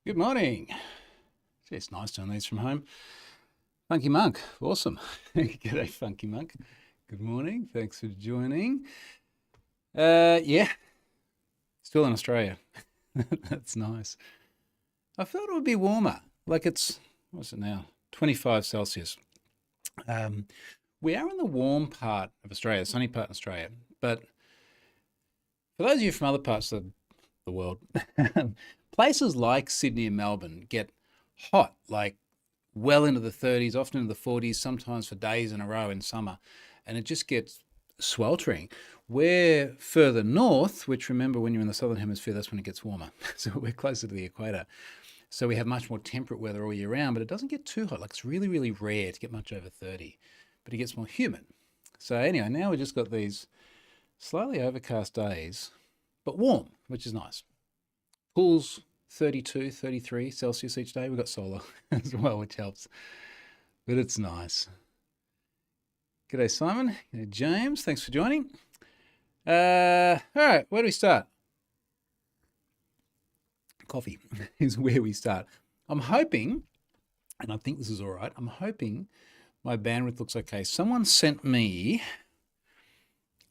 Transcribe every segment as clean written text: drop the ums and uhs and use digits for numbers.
Good morning. Gee, it's nice doing these from home. Funky Monk, awesome. G'day, Funky Monk. Good morning. Thanks for joining. Yeah, still in Australia. That's nice. I thought it would be warmer. Like what's it now? 25 Celsius. Um, we are in the warm part of Australia, sunny part of Australia. But for those of you from other parts of the world, places like Sydney and Melbourne get hot, like well into the 30s, often into the 40s, sometimes for days in a row in summer. And it just gets sweltering. We're further north, which remember when you're in the southern hemisphere, that's when it gets warmer. So we're closer to the equator. So we have much more temperate weather all year round, but it doesn't get too hot. Like it's really, really rare to get much over 30, but it gets more humid. So anyway, now we've just got these slightly overcast days, but warm, which is nice. Pool's 32, 33 Celsius each day. We've got solar as well, which helps. But it's nice. G'day, Simon. G'day, James. Thanks for joining. All right, where do we start? Coffee is where we start. I'm hoping, and I think this is all right, I'm hoping my bandwidth looks okay. Someone sent me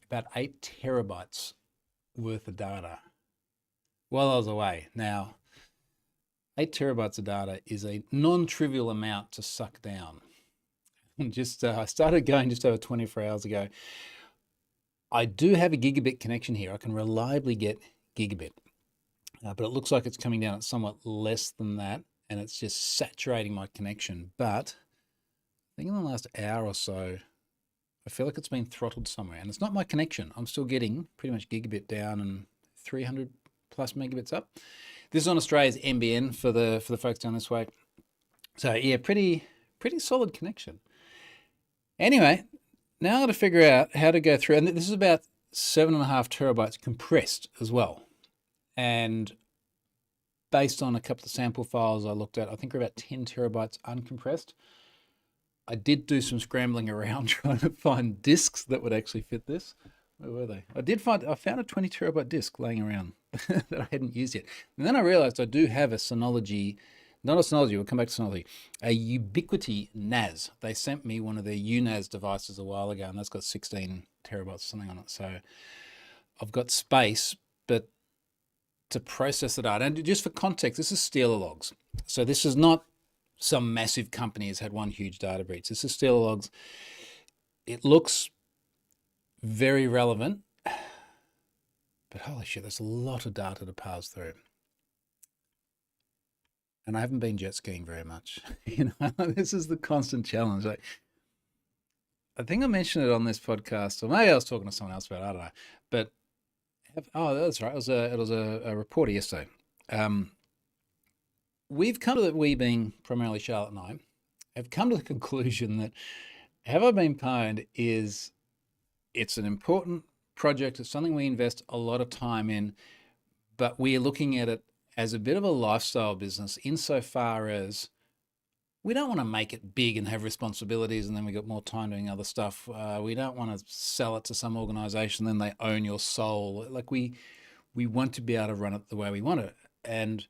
about 8 terabytes worth of data while I was away. Now, 8 terabytes of data is a non-trivial amount to suck down. I started going just over 24 hours ago. I do have a gigabit connection here. I can reliably get gigabit, but it looks like it's coming down at somewhat less than that, and it's just saturating my connection. But I think in the last hour or so, I feel like it's been throttled somewhere, and it's not my connection. I'm still getting pretty much gigabit down and 300 plus megabits up. This is on Australia's NBN for the folks down this way. So yeah, pretty solid connection. Anyway, now I've got to figure out how to go through, and this is about 7.5 terabytes compressed as well. And based on a couple of sample files I looked at, I think we're about 10 terabytes uncompressed. I did do some scrambling around trying to find disks that would actually fit this. Where were they? I found a 20 terabyte disk laying around that I hadn't used yet. And then I realized I do have a Synology, not a Synology, we'll come back to Synology, a Ubiquiti NAS. They sent me one of their UNAS devices a while ago, and that's got 16 terabytes or something on it. So I've got space, but to process the data, and just for context, this is Steeler logs. So this is not some massive company has had one huge data breach. This is Steeler logs. It looks very relevant, but holy shit, there's a lot of data to pass through. And I haven't been jet skiing very much. This is the constant challenge. Like, I think I mentioned it on this podcast, or maybe I was talking to someone else about it, I don't know. But that's right. It was a reporter yesterday. We being primarily Charlotte and I, have come to the conclusion that Have I Been Pwned it's an important project. It's something we invest a lot of time in, but we are looking at it as a bit of a lifestyle business insofar as we don't want to make it big and have responsibilities and then we got more time doing other stuff. We don't want to sell it to some organization, then they own your soul. Like we want to be able to run it the way we want it. And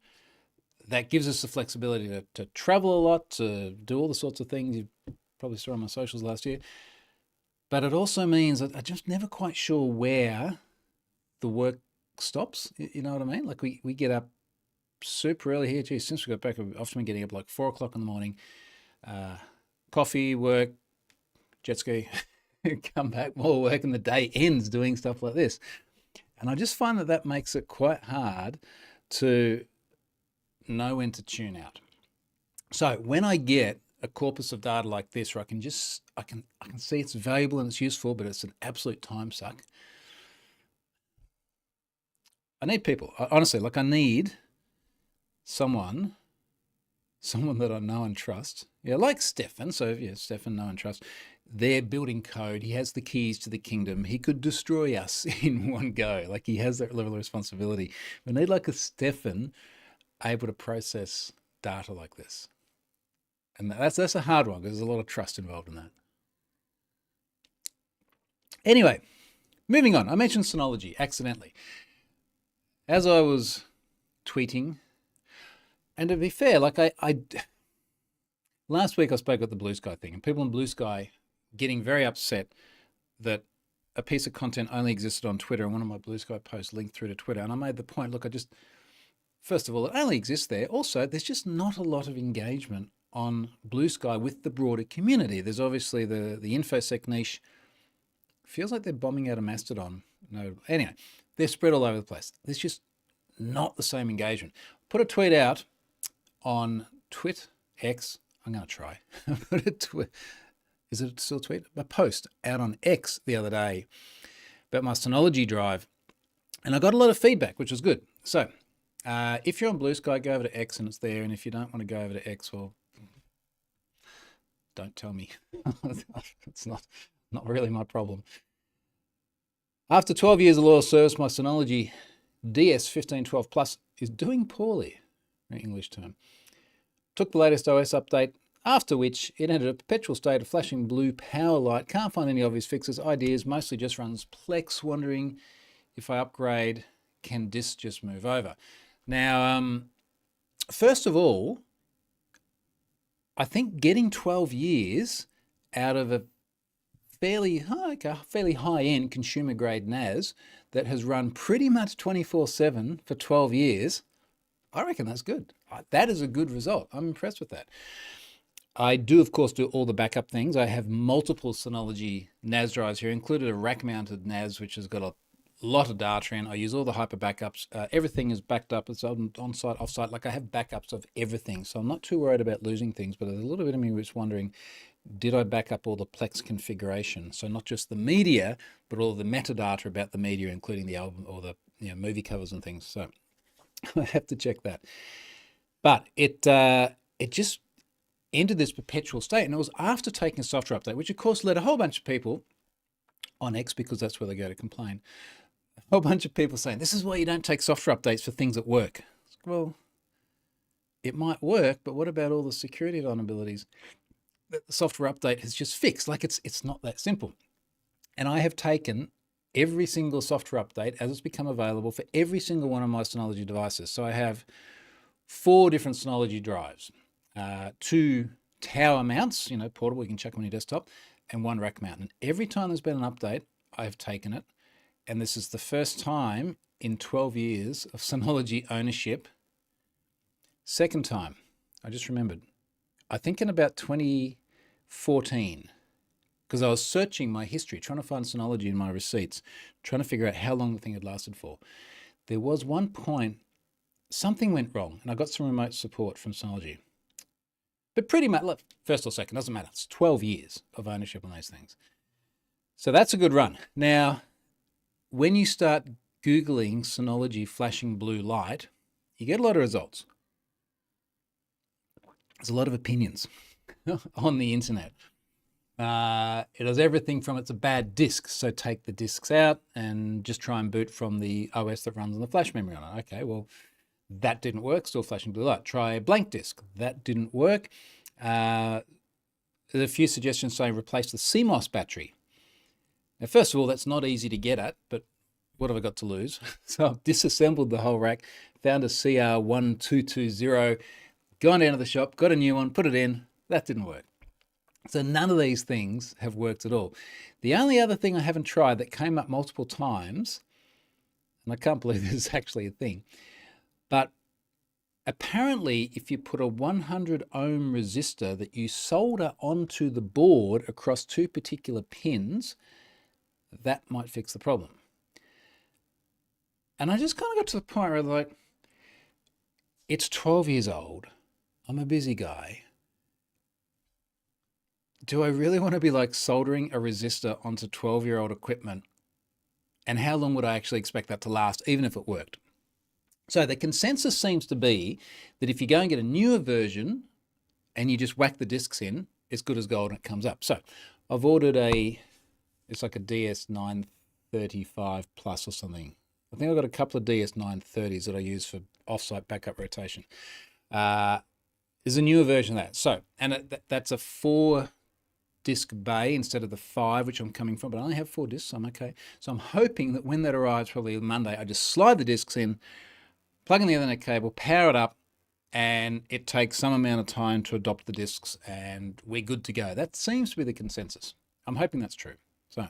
that gives us the flexibility to travel a lot, to do all the sorts of things you probably saw on my socials last year. But it also means that I'm just never quite sure where the work stops. You know what I mean? Like we get up super early here. Geez, since we got back, I've often been getting up like 4 o'clock in the morning. Coffee, work, jet ski, come back, more work, and the day ends doing stuff like this. And I just find that makes it quite hard to know when to tune out. So when I get a corpus of data like this, where I can see it's valuable and it's useful, but it's an absolute time suck. I need people. Honestly, like I need someone that I know and trust. Yeah, like Stefan. So yeah, Stefan, know and trust. They're building code. He has the keys to the kingdom. He could destroy us in one go. Like he has that level of responsibility. We need like a Stefan able to process data like this. And that's a hard one because there's a lot of trust involved in that. Anyway, moving on. I mentioned Synology accidentally. As I was tweeting, And to be fair, like last week I spoke about the Blue Sky thing, and people in Blue Sky getting very upset that a piece of content only existed on Twitter, and one of my Blue Sky posts linked through to Twitter. And I made the point, look, first of all, it only exists there. Also, there's just not a lot of engagement on Blue Sky with the broader community. There's obviously the InfoSec niche. Feels like they're bombing out of Mastodon. No, anyway, they're spread all over the place. There's just not the same engagement. Put a tweet out on X. I'm going to try. Is it still a tweet? A post out on X the other day about my Synology drive. And I got a lot of feedback, which was good. So if you're on Blue Sky, go over to X and it's there. And if you don't want to go over to X, well, don't tell me. It's not really my problem. After 12 years of loyal service, my Synology DS 1512 Plus is doing poorly, an English term. Took the latest OS update, after which it entered a perpetual state of flashing blue power light. Can't find any obvious fixes, ideas, mostly just runs Plex, wondering if I upgrade, can disk just move over? Now, first of all, I think getting 12 years out of a fairly high-end consumer-grade NAS that has run pretty much 24/7 for 12 years, I reckon that's good. That is a good result. I'm impressed with that. I do, of course, do all the backup things. I have multiple Synology NAS drives here, included a rack-mounted NAS, which has got a lot of data in. I use all the hyper backups. Everything is backed up. It's on-site, off-site. Like I have backups of everything. So I'm not too worried about losing things, but there's a little bit of me which is wondering, did I back up all the Plex configuration? So not just the media, but all the metadata about the media, including the album or the movie covers and things. So I have to check that. But it just entered this perpetual state, and it was after taking a software update, which of course led a whole bunch of people on X, because that's where they go to complain. A whole bunch of people saying, this is why you don't take software updates for things that work. Well, it might work, but what about all the security vulnerabilities that the software update has just fixed? Like it's not that simple. And I have taken every single software update as it's become available for every single one of my Synology devices. So I have 4 different Synology drives, 2 tower mounts, portable, you can chuck them on your desktop, and 1 rack mount. And every time there's been an update, I've taken it. And this is the first time in 12 years of Synology ownership. Second time, I just remembered, I think in about 2014, because I was searching my history, trying to find Synology in my receipts, trying to figure out how long the thing had lasted for. There was one point, something went wrong, and I got some remote support from Synology. But pretty much, look, first or second, doesn't matter. It's 12 years of ownership on those things. So that's a good run. Now, when you start Googling Synology flashing blue light, you get a lot of results. There's a lot of opinions on the internet. It has everything from it's a bad disk, so take the disks out and just try and boot from the OS that runs on the flash memory on it. Okay, well, that didn't work, still flashing blue light. Try a blank disk. That didn't work. There's a few suggestions saying replace the CMOS battery. Now, first of all, that's not easy to get at, but what have I got to lose? So I've disassembled the whole rack, found a CR1220, gone down to the shop, got a new one, put it in. That didn't work. So none of these things have worked at all. The only other thing I haven't tried that came up multiple times, and I can't believe this is actually a thing, but apparently if you put a 100 ohm resistor that you solder onto the board across 2 particular pins, that might fix the problem. And I just kind of got to the point where like, it's 12 years old. I'm a busy guy. Do I really want to be like soldering a resistor onto 12-year-old equipment? And how long would I actually expect that to last, even if it worked? So the consensus seems to be that if you go and get a newer version and you just whack the discs in, it's good as gold and it comes up. So I've ordered it's like a DS935 Plus or something. I think I've got a couple of DS930s that I use for offsite backup rotation. There's a newer version of that. So, and that's a 4-disc bay instead of the 5, which I'm coming from, but I only have 4 discs, so I'm okay. So I'm hoping that when that arrives, probably Monday, I just slide the discs in, plug in the Ethernet cable, power it up, and it takes some amount of time to adopt the discs, and we're good to go. That seems to be the consensus. I'm hoping that's true. So,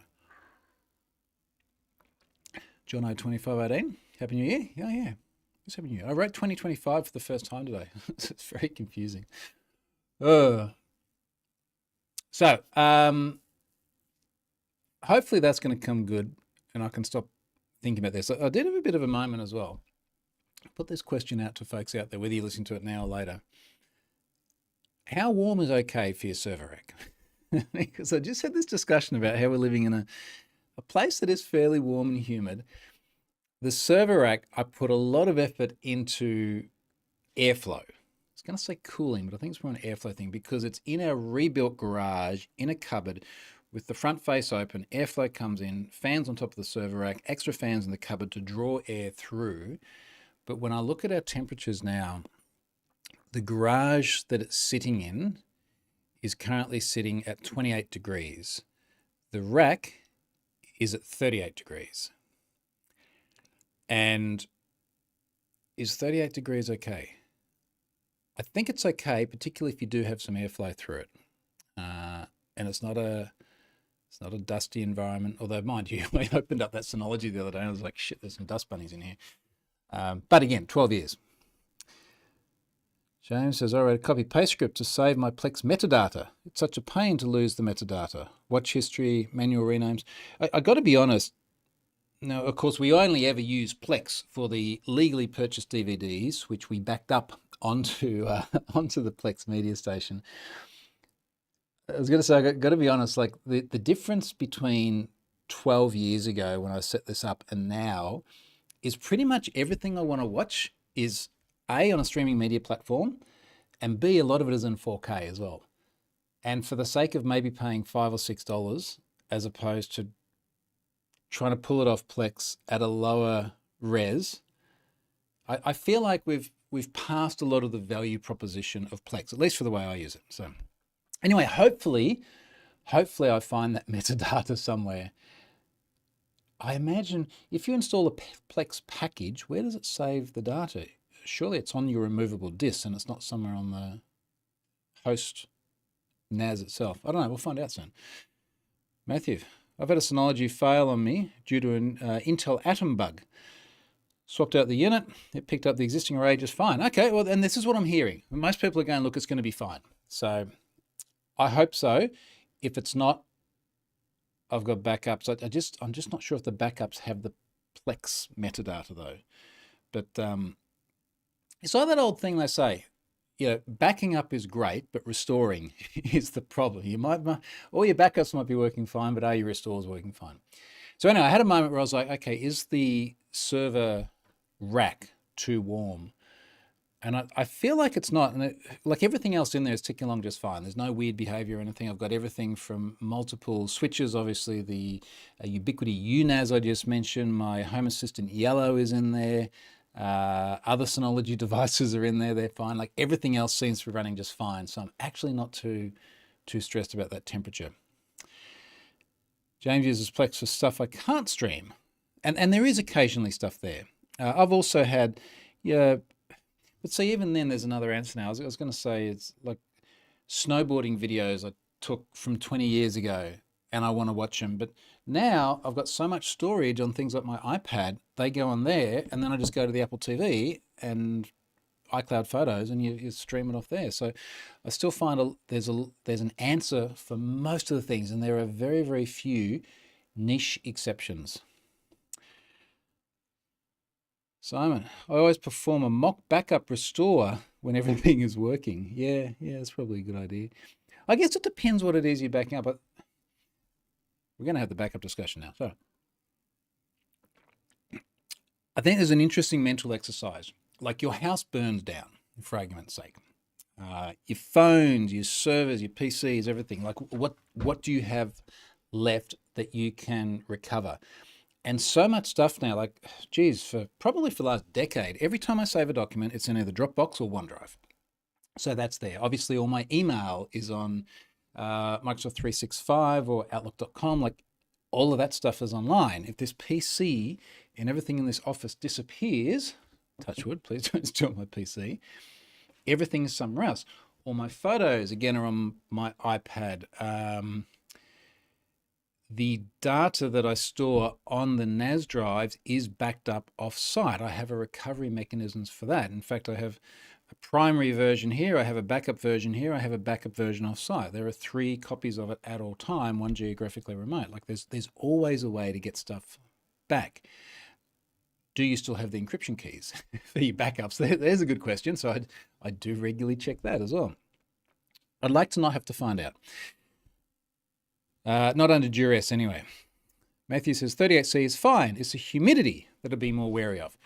John O 2518, Happy New Year. Yeah. It's Happy New Year. I wrote 2025 for the first time today. It's very confusing. So, hopefully that's going to come good, and I can stop thinking about this. I did have a bit of a moment as well. Put this question out to folks out there, whether you listen to it now or later. How warm is okay for your server rack? Because I just had this discussion about how we're living in a place that is fairly warm and humid. The server rack, I put a lot of effort into airflow. I was going to say cooling, but I think it's more an airflow thing because it's in our rebuilt garage in a cupboard with the front face open. Airflow comes in, fans on top of the server rack, extra fans in the cupboard to draw air through. But when I look at our temperatures now, the garage that it's sitting in is currently sitting at 28 degrees. The rack is at 38 degrees. And is 38 degrees okay? I think it's okay, particularly if you do have some airflow through it. And it's not a dusty environment, although mind you, I opened up that Synology the other day and I was like, shit, there's some dust bunnies in here. But again, 12 years. James says, I wrote a copy-paste script to save my Plex metadata. It's such a pain to lose the metadata. Watch history, manual renames. I got to be honest. Now, of course, we only ever use Plex for the legally purchased DVDs, which we backed up onto the Plex media station. I was going to say, I got to be honest, like the difference between 12 years ago when I set this up and now is pretty much everything I want to watch is A, on a streaming media platform, and B, a lot of it is in 4K as well. And for the sake of maybe paying $5 or $6 as opposed to trying to pull it off Plex at a lower res, I feel like we've passed a lot of the value proposition of Plex, at least for the way I use it. So anyway, hopefully I find that metadata somewhere. I imagine if you install a Plex package, where does it save the data? Surely it's on your removable disk and it's not somewhere on the host NAS itself. I don't know. We'll find out soon. Matthew, I've had a Synology fail on me due to an Intel Atom bug. Swapped out the unit. It picked up the existing array just fine. Okay, well, and this is what I'm hearing. Most people are going, look, it's going to be fine. So I hope so. If it's not, I've got backups. I'm just not sure if the backups have the Plex metadata though. But it's like that old thing they say, backing up is great, but restoring is the problem. All your backups might be working fine, but are your restores working fine? So anyway, I had a moment where I was like, okay, is the server rack too warm? And I feel like it's not, and like everything else in there is ticking along just fine. There's no weird behavior or anything. I've got everything from multiple switches, obviously the Ubiquiti UNAS I just mentioned. My Home Assistant Yellow is in there. Other Synology devices are in there. They're fine. Like everything else seems to be running just fine. So I'm actually not too stressed about that temperature. James uses Plex for stuff I can't stream. And there is occasionally stuff there. I've also had, but see, even then there's another answer now. I was going to say it's like snowboarding videos I took from 20 years ago and I want to watch them. But now I've got so much storage on things like my iPad, they go on there and then I just go to the Apple TV and iCloud Photos and you stream it off there. So I still find there's an answer for most of the things, and there are very, very few niche exceptions. Simon, I always perform a mock backup restore when everything is working. Yeah, that's probably a good idea. I guess it depends what it is you're backing up, but we're going to have the backup discussion now. So I think there's an interesting mental exercise. Like your house burns down, for argument's sake. Your phones, your servers, your PCs, everything. Like what do you have left that you can recover? And so much stuff now, like, geez, probably for the last decade, every time I save a document, it's in either Dropbox or OneDrive. So that's there. Obviously, all my email is on Microsoft 365 or Outlook.com. Like, all of that stuff is online. If this PC and everything in this office disappears, touch wood, please don't steal my PC, everything's somewhere else. All my photos, again, are on my iPad. The data that I store on the NAS drives is backed up off-site. I have a recovery mechanisms for that. In fact, I have a primary version here, I have a backup version here, I have a backup version off-site. There are 3 copies of it at all time, one geographically remote. Like there's always a way to get stuff back. Do you still have the encryption keys for your backups? There's a good question. So I do regularly check that as well. I'd like to not have to find out. Not under duress anyway. Matthew says 38C is fine. It's the humidity that I'd be more wary of.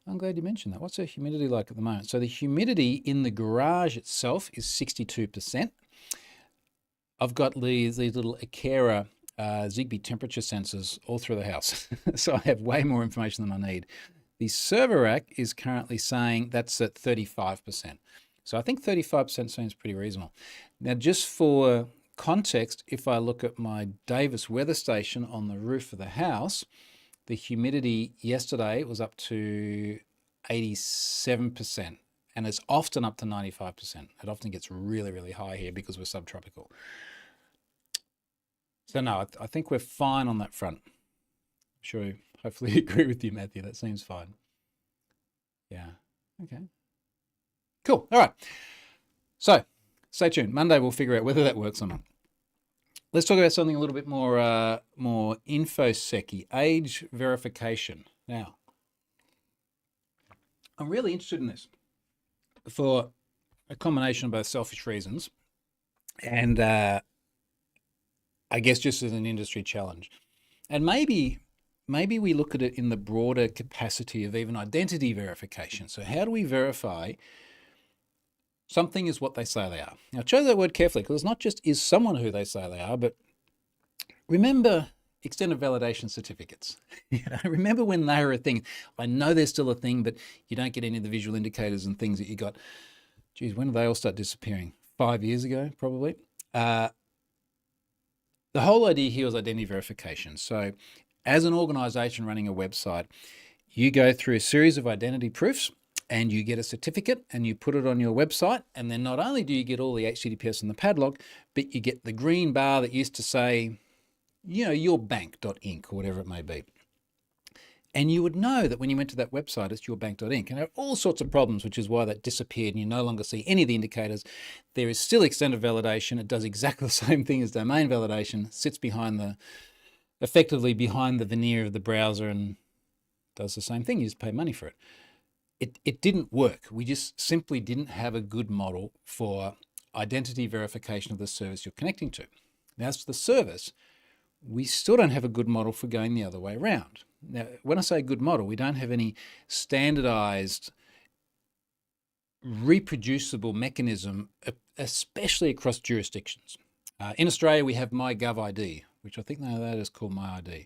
I'm glad you mentioned that. What's the humidity like at the moment? So the humidity in the garage itself is 62%. I've got these little Akera Zigbee temperature sensors all through the house. So I have way more information than I need. The server rack is currently saying that's at 35%. So I think 35% seems pretty reasonable. Now, just for context, if I look at my Davis weather station on the roof of the house, the humidity yesterday was up to 87%, and it's often up to 95%. It often gets really, really high here because we're subtropical. So no, I think we're fine on that front. I'm sure you hopefully agree with you, Matthew. That seems fine. Yeah, okay. Cool, all right. So stay tuned. Monday we'll figure out whether that works or not. Let's talk about something a little bit more more infosec-y, age verification. Now, I'm really interested in this for a combination of both selfish reasons and I guess just as an industry challenge. And maybe we look at it in the broader capacity of even identity verification. So how do we verify something is what they say they are? Now, choose that word carefully, because it's not just is someone who they say they are, but remember extended validation certificates. Remember when they were a thing. I know they're still a thing, but you don't get any of the visual indicators and things that you got. Geez, when did they all start disappearing? 5 years ago, probably. The whole idea here was identity verification. So as an organization running a website, you go through a series of identity proofs and you get a certificate and you put it on your website. And then not only do you get all the HTTPS and the padlock, but you get the green bar that used to say, you know, yourbank.inc or whatever it may be. And you would know that when you went to that website, it's yourbank.inc. And there are all sorts of problems, which is why that disappeared and you no longer see any of the indicators. There is still extended validation. It does exactly the same thing as domain validation, sits effectively behind the veneer of the browser and does the same thing. You just pay money for it. It didn't work. We just simply didn't have a good model for identity verification of the service you're connecting to. Now, as for the service, we still don't have a good model for going the other way around. Now, when I say good model, we don't have any standardized, reproducible mechanism, especially across jurisdictions. In Australia, we have MyGovID, which I think now that is called MyID.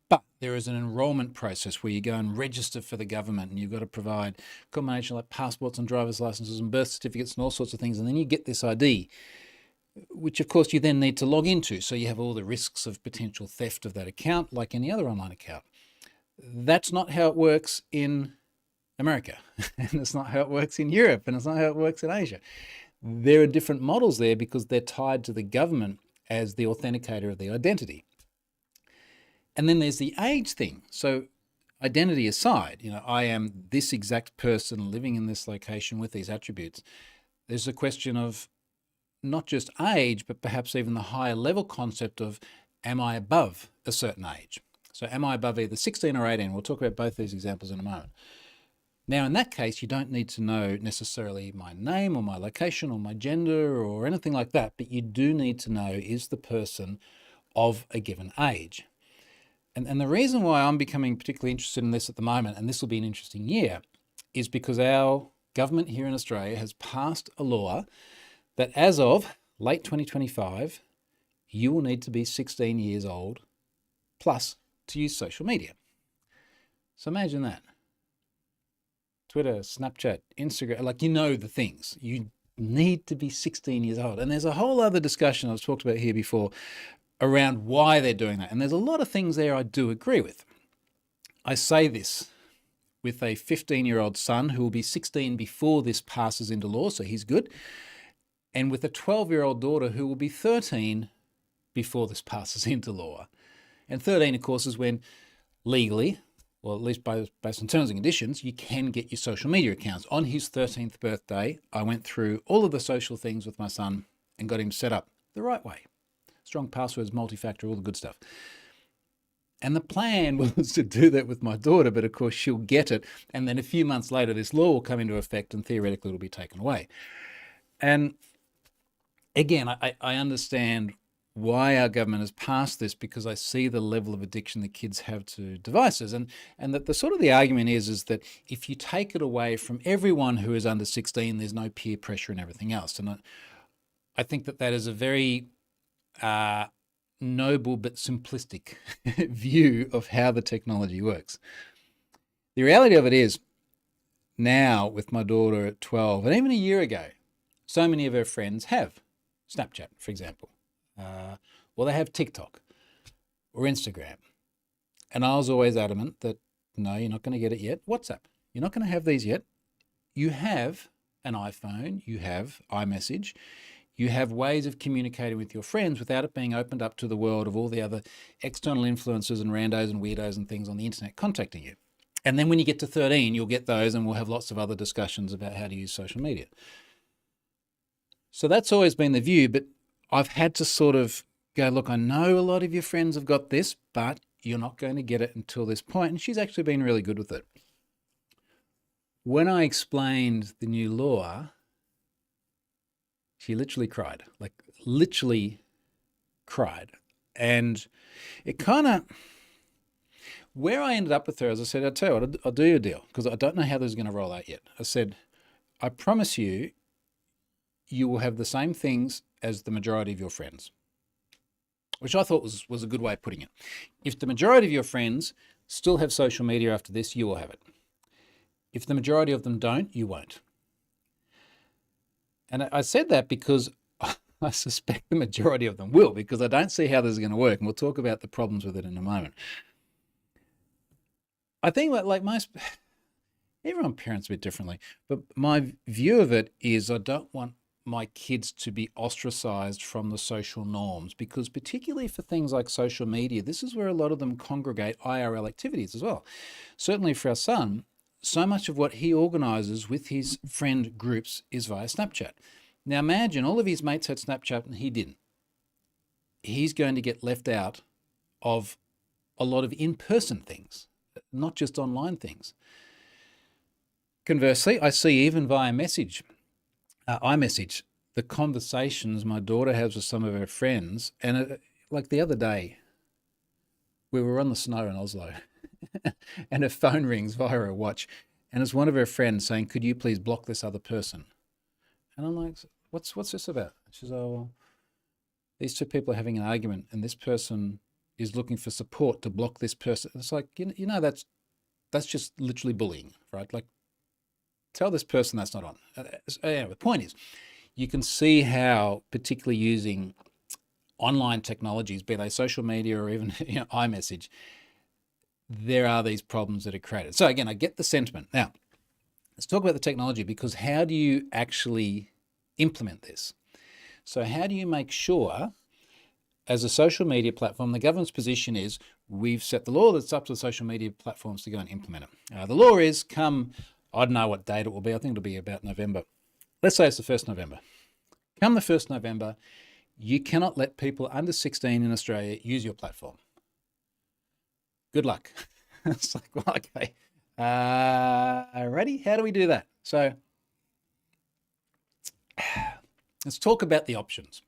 But there is an enrolment process where you go and register for the government and you've got to provide a combination like passports and driver's licenses and birth certificates and all sorts of things. And then you get this ID, which of course you then need to log into. So you have all the risks of potential theft of that account like any other online account. That's not how it works in America. And it's not how it works in Europe. And it's not how it works in Asia. There are different models there because they're tied to the government as the authenticator of the identity. And then there's the age thing. So identity aside, you know, I am this exact person living in this location with these attributes. There's a question of not just age, but perhaps even the higher level concept of, am I above a certain age? So am I above either 16 or 18? We'll talk about both these examples in a moment. Now, in that case, you don't need to know necessarily my name or my location or my gender or anything like that, but you do need to know, is the person of a given age? And the reason why I'm becoming particularly interested in this at the moment, and this will be an interesting year, is because our government here in Australia has passed a law that as of late 2025, you will need to be 16 years old plus to use social media. So imagine that. Twitter, Snapchat, Instagram, like, you know the things. You need to be 16 years old. And there's a whole other discussion I've talked about here before around why they're doing that. And there's a lot of things there I do agree with. I say this with a 15-year-old son who will be 16 before this passes into law, so he's good, and with a 12-year-old daughter who will be 13 before this passes into law. And 13, of course, is when legally, or at least based on terms and conditions, you can get your social media accounts. On his 13th birthday, I went through all of the social things with my son and got him set up the right way. Strong passwords, multi-factor, all the good stuff. And the plan was to do that with my daughter, but of course she'll get it. And then a few months later, this law will come into effect and theoretically it'll be taken away. And again, I understand why our government has passed this, because I see the level of addiction that kids have to devices. And that the sort of the argument is that if you take it away from everyone who is under 16, there's no peer pressure and everything else. And I think that is a very noble but simplistic view of how the technology works. The reality of it is, now with my daughter at 12, and even a year ago, so many of her friends have Snapchat, for example, or they have TikTok or Instagram. And I was always adamant that, no, you're not going to get it yet. WhatsApp, you're not going to have these yet. You have an iPhone, you have iMessage, you have ways of communicating with your friends without it being opened up to the world of all the other external influencers and randos and weirdos and things on the internet contacting you. And then when you get to 13, you'll get those, and we'll have lots of other discussions about how to use social media. So that's always been the view, but I've had to sort of go, look, I know a lot of your friends have got this, but you're not going to get it until this point. And she's actually been really good with it. When I explained the new law, she literally cried, like literally cried. And it kind of, where I ended up with her, as I said, I'll tell you what, I'll do you a deal, because I don't know how this is going to roll out yet. I said, I promise you, you will have the same things as the majority of your friends, which I thought was a good way of putting it. If the majority of your friends still have social media after this, you will have it. If the majority of them don't, you won't. And I said that because I suspect the majority of them will, because I don't see how this is going to work. And we'll talk about the problems with it in a moment. I think like most, everyone parents a bit differently, but my view of it is I don't want my kids to be ostracized from the social norms, because particularly for things like social media, this is where a lot of them congregate IRL activities as well. Certainly for our son, so much of what he organizes with his friend groups is via Snapchat. Now imagine all of his mates had Snapchat and he didn't. He's going to get left out of a lot of in-person things, not just online things. Conversely, I see even via iMessage, the conversations my daughter has with some of her friends. And like the other day, we were on the snow in Oslo and her phone rings via her watch, and it's one of her friends saying, could you please block this other person? And I'm like, what's this about? She says, oh, well, these two people are having an argument and this person is looking for support to block this person. It's like, you know, that's just literally bullying, right? Like, tell this person that's not on. Anyway, the point is, you can see how, particularly using online technologies, be they social media or even iMessage, there are these problems that are created. So again, I get the sentiment. Now, let's talk about the technology, because how do you actually implement this? So how do you make sure, as a social media platform, the government's position is we've set the law, that's up to the social media platforms to go and implement it. The law is come, I don't know what date it will be, I think it'll be about November. Let's say it's the 1st November. Come the 1st November, you cannot let people under 16 in Australia use your platform. Good luck. It's like, well, okay. Ready? How do we do that? So let's talk about the options.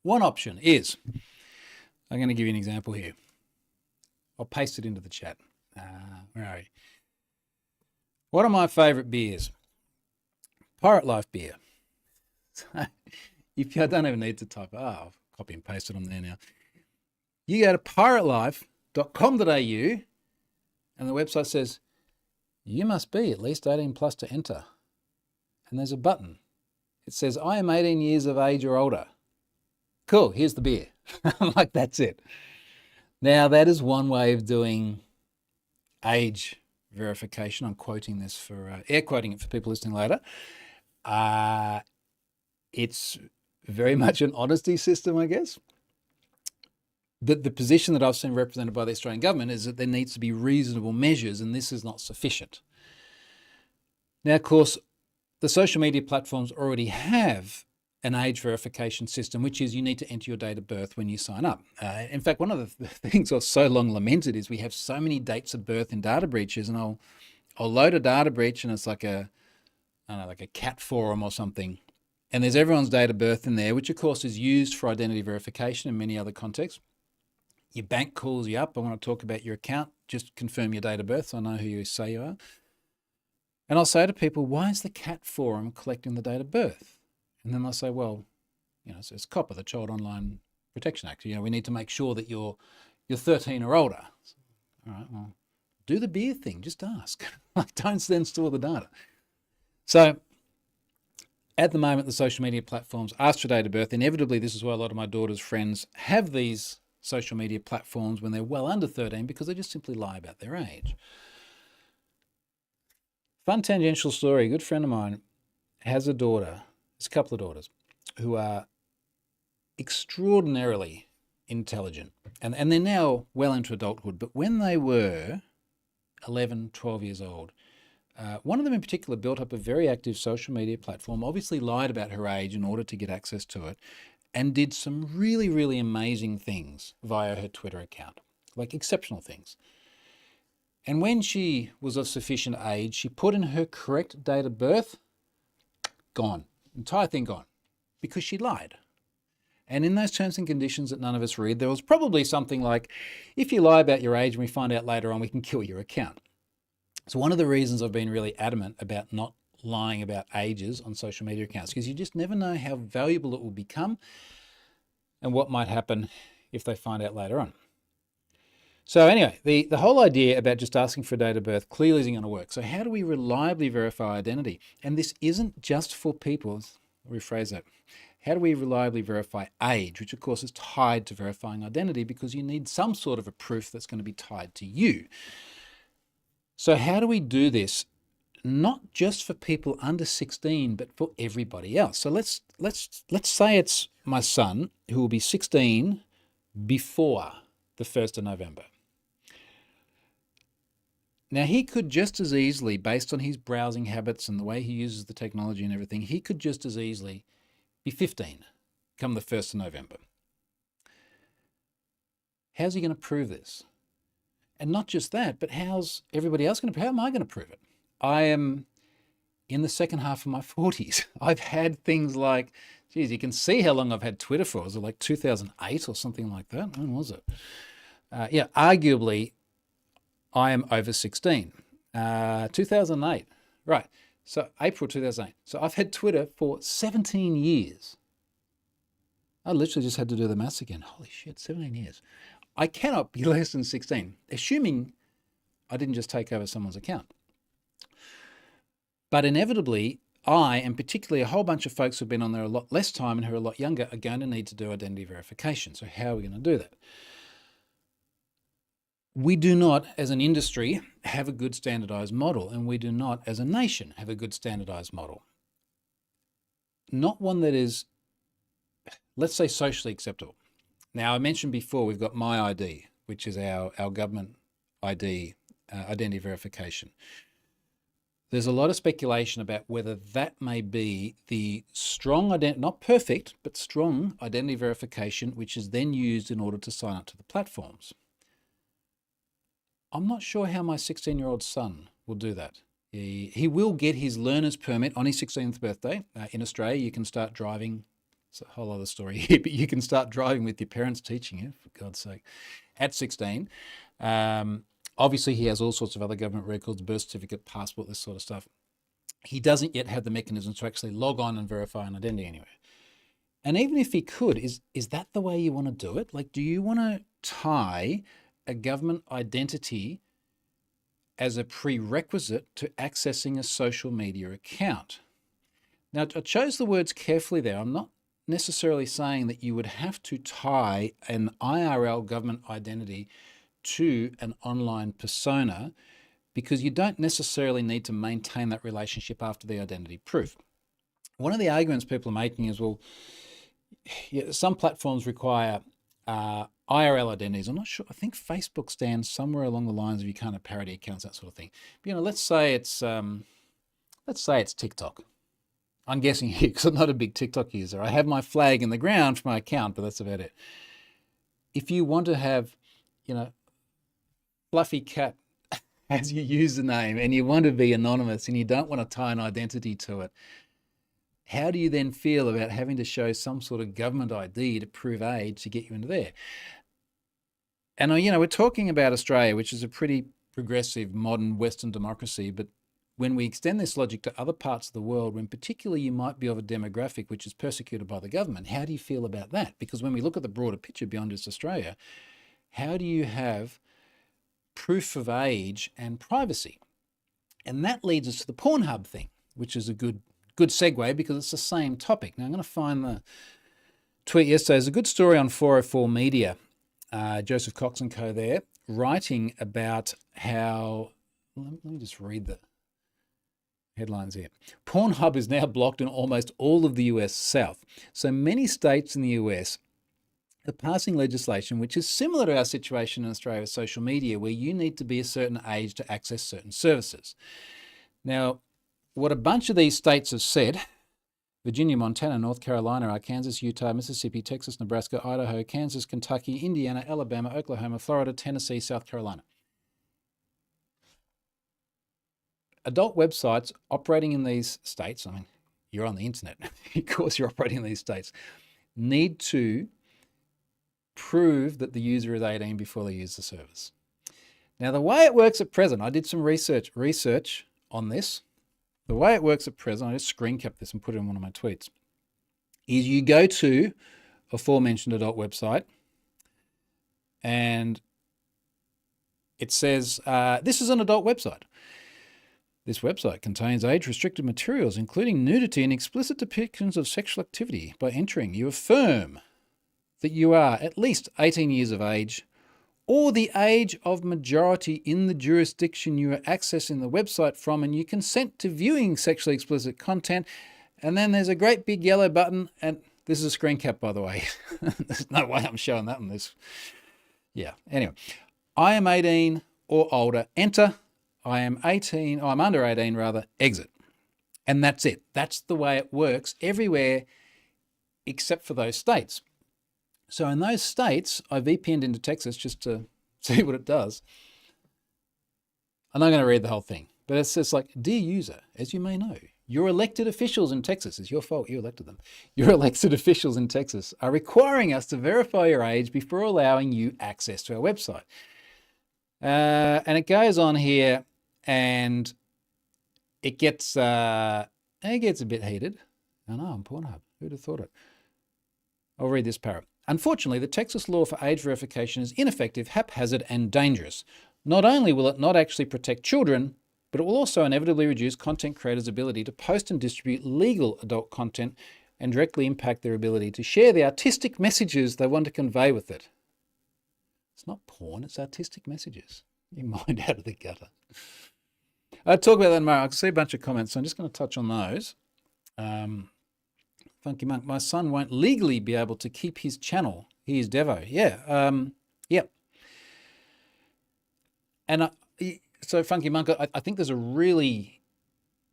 One option is, I'm going to give you an example here. I'll paste it into the chat. Where are you? One of my favorite beers, Pirate Life beer. So if I don't even need to type, I'll copy and paste it on there now. You go to piratelife.com.au and the website says, you must be at least 18 plus to enter. And there's a button. It says, I am 18 years of age or older. Cool, here's the beer. Like, that's it. Now, that is one way of doing age verification, I'm quoting this for, air quoting it for people listening later, it's very much an honesty system, I guess. The position that I've seen represented by the Australian government is that there needs to be reasonable measures, and this is not sufficient. Now, of course, the social media platforms already have an age verification system, which is you need to enter your date of birth when you sign up. In fact, one of the things I've so long lamented is we have so many dates of birth in data breaches, and I'll load a data breach and it's like a cat forum or something, and there's everyone's date of birth in there, which of course is used for identity verification in many other contexts. Your bank calls you up, I want to talk about your account, just confirm your date of birth so I know who you say you are. And I'll say to people, why is the cat forum collecting the date of birth? And then they'll say, well, it's COPPA, the Child Online Protection Act. We need to make sure that you're 13 or older. All right, well, do the beer thing, just ask. Don't then store the data. So at the moment, the social media platforms ask for date of birth. Inevitably, this is why a lot of my daughter's friends have these social media platforms when they're well under 13, because they just simply lie about their age. Fun tangential story. A good friend of mine has a daughter, there's a couple of daughters, who are extraordinarily intelligent. And they're now well into adulthood. But when they were 11, 12 years old, one of them in particular built up a very active social media platform, obviously lied about her age in order to get access to it, and did some really, really amazing things via her Twitter account, like exceptional things. And when she was of sufficient age, she put in her correct date of birth, gone, entire thing gone, because she lied. And in those terms and conditions that none of us read, there was probably something like, if you lie about your age and we find out later on, we can kill your account. So one of the reasons I've been really adamant about not lying about ages on social media accounts, because you just never know how valuable it will become and what might happen if they find out later on. So anyway, the whole idea about just asking for a date of birth clearly isn't going to work. So how do we reliably verify identity? And this isn't just for people, I'll rephrase that. How do we reliably verify age, which of course is tied to verifying identity, because you need some sort of a proof that's going to be tied to you. So how do we do this? Not just for people under 16, but for everybody else. So let's say it's my son, who will be 16 before the 1st of November. Now, he could just as easily, based on his browsing habits and the way he uses the technology and everything, he could just as easily be 15 come the 1st of November. How's he going to prove this? And not just that, but how's everybody else going to, how am I going to prove it? I am in the second half of my 40s. I've had things like, geez, you can see how long I've had Twitter for. Was it like 2008 or something like that? When was it? Yeah, arguably, I am over 16. 2008, right. So April 2008. So I've had Twitter for 17 years. I literally just had to do the maths again. Holy shit, 17 years. I cannot be less than 16, assuming I didn't just take over someone's account. But inevitably, I, and particularly a whole bunch of folks who've been on there a lot less time and who are a lot younger, are going to need to do identity verification. So how are we going to do that? We do not, as an industry, have a good standardized model, and we do not, as a nation, have a good standardized model. Not one that is, let's say, socially acceptable. Now, I mentioned before, we've got My ID, which is our government ID, identity verification. There's a lot of speculation about whether that may be the strong identity, not perfect, but strong identity verification, which is then used in order to sign up to the platforms. I'm not sure how my 16-year-old son will do that. He will get his learner's permit on his 16th birthday. In Australia, you can start driving. It's a whole other story here, but you can start driving with your parents teaching you, for God's sake, at 16. Obviously, he has all sorts of other government records, birth certificate, passport, this sort of stuff. He doesn't yet have the mechanism to actually log on and verify an identity anyway. And even if he could, is that the way you want to do it? Like, do you want to tie a government identity as a prerequisite to accessing a social media account? Now, I chose the words carefully there. I'm not necessarily saying that you would have to tie an IRL government identity to an online persona, because you don't necessarily need to maintain that relationship after the identity proof. One of the arguments people are making is, well, yeah, some platforms require IRL identities. I'm not sure. I think Facebook stands somewhere along the lines of you can't have parody accounts, that sort of thing. But, let's say it's TikTok. I'm guessing here because I'm not a big TikTok user. I have my flag in the ground for my account, but that's about it. If you want to have, Fluffy Cat as your username and you want to be anonymous and you don't want to tie an identity to it, how do you then feel about having to show some sort of government ID to prove age to get you into there? And, we're talking about Australia, which is a pretty progressive, modern Western democracy. But when we extend this logic to other parts of the world, when particularly you might be of a demographic which is persecuted by the government, how do you feel about that? Because when we look at the broader picture beyond just Australia, how do you have proof of age and privacy? And that leads us to the Pornhub thing, which is a good segue because it's the same topic. Now, I'm going to find the tweet yesterday. There's a good story on 404 Media, Joseph Cox and co there, writing about how, let me just read the headlines here. Pornhub is now blocked in almost all of the US South. So many states in the US are passing legislation which is similar to our situation in Australia with social media, where you need to be a certain age to access certain services. Now, what a bunch of these states have said, Virginia, Montana, North Carolina, Arkansas, Utah, Mississippi, Texas, Nebraska, Idaho, Kansas, Kentucky, Indiana, Alabama, Oklahoma, Florida, Tennessee, South Carolina. Adult websites operating in these states, you're on the internet, of course you're operating in these states, need to prove that the user is 18 before they use the service. Now, the way it works at present, I did some research on this. The way it works at present, I just screen capped this and put it in one of my tweets, is you go to aforementioned adult website and it says, this is an adult website. This website contains age-restricted materials, including nudity and explicit depictions of sexual activity. By entering, you affirm that you are at least 18 years of age or the age of majority in the jurisdiction you are accessing the website from, and you consent to viewing sexually explicit content. And then there's a great big yellow button, and this is a screen cap, by the way. There's no way I'm showing that on this. Yeah, anyway. I am 18 or older, enter. I'm under 18 rather, exit. And that's it. That's the way it works everywhere except for those states. So in those states, I VPN'd into Texas just to see what it does. I'm not going to read the whole thing, but it's just like, dear user, as you may know, your elected officials in Texas, it's your fault, you elected them. Your elected officials in Texas are requiring us to verify your age before allowing you access to our website. And it goes on here and it gets a bit heated. I know, I'm Pornhub. Who'd have thought it? I'll read this paragraph. Unfortunately, the Texas law for age verification is ineffective, haphazard, and dangerous. Not only will it not actually protect children, but it will also inevitably reduce content creators' ability to post and distribute legal adult content and directly impact their ability to share the artistic messages they want to convey with it. It's not porn, it's artistic messages. Your mind out of the gutter. I'll talk about that tomorrow. I can see a bunch of comments, so I'm just going to touch on those. Funky Monk, my son won't legally be able to keep his channel. He is Devo. Yeah. Yep. And so Funky Monk, I think there's a really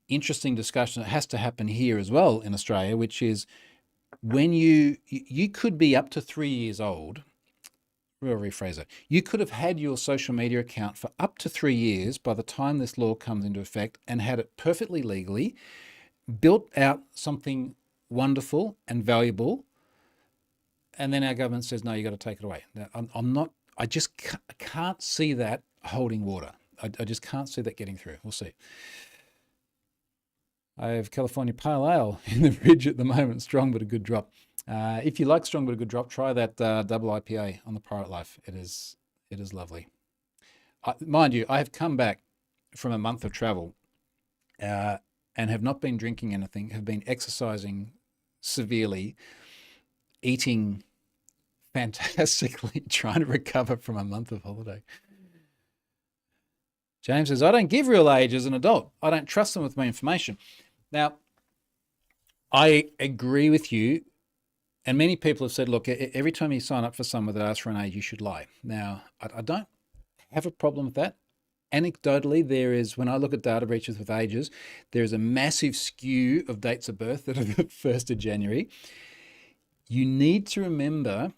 interesting discussion that has to happen here as well in Australia, which is when you could be up to 3 years old. We'll rephrase it. You could have had your social media account for up to 3 years by the time this law comes into effect and had it perfectly legally, built out something wonderful and valuable, and then our government says, no, you got to take it away. Now, I just can't see that holding water. I just can't see that getting through. We'll see. I have California Pale Ale in the fridge at the moment, strong but a good drop. If you like strong but a good drop, try that double IPA on the Pirate Life. It is lovely. Mind you, I have come back from a month of travel and have not been drinking anything, have been exercising severely, eating fantastically, trying to recover from a month of holiday. James says, I don't give real age as an adult. I don't trust them with my information. Now, I agree with you. And many people have said, look, every time you sign up for someone that asks for an age, you should lie. Now, I don't have a problem with that. Anecdotally, there is, when I look at data breaches with ages, there is a massive skew of dates of birth that are the 1st of January. You need to remember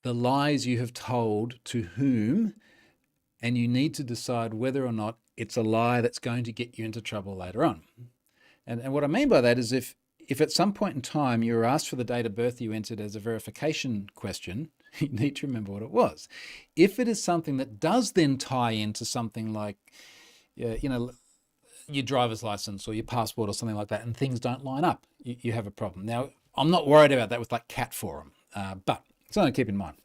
the lies you have told to whom, and you need to decide whether or not it's a lie that's going to get you into trouble later on. And what I mean by that is if at some point in time you were asked for the date of birth you entered as a verification question, you need to remember what it was. If it is something that does then tie into something like, your driver's license or your passport or something like that, and things don't line up, you have a problem. Now, I'm not worried about that with like Cat Forum, but something to keep in mind.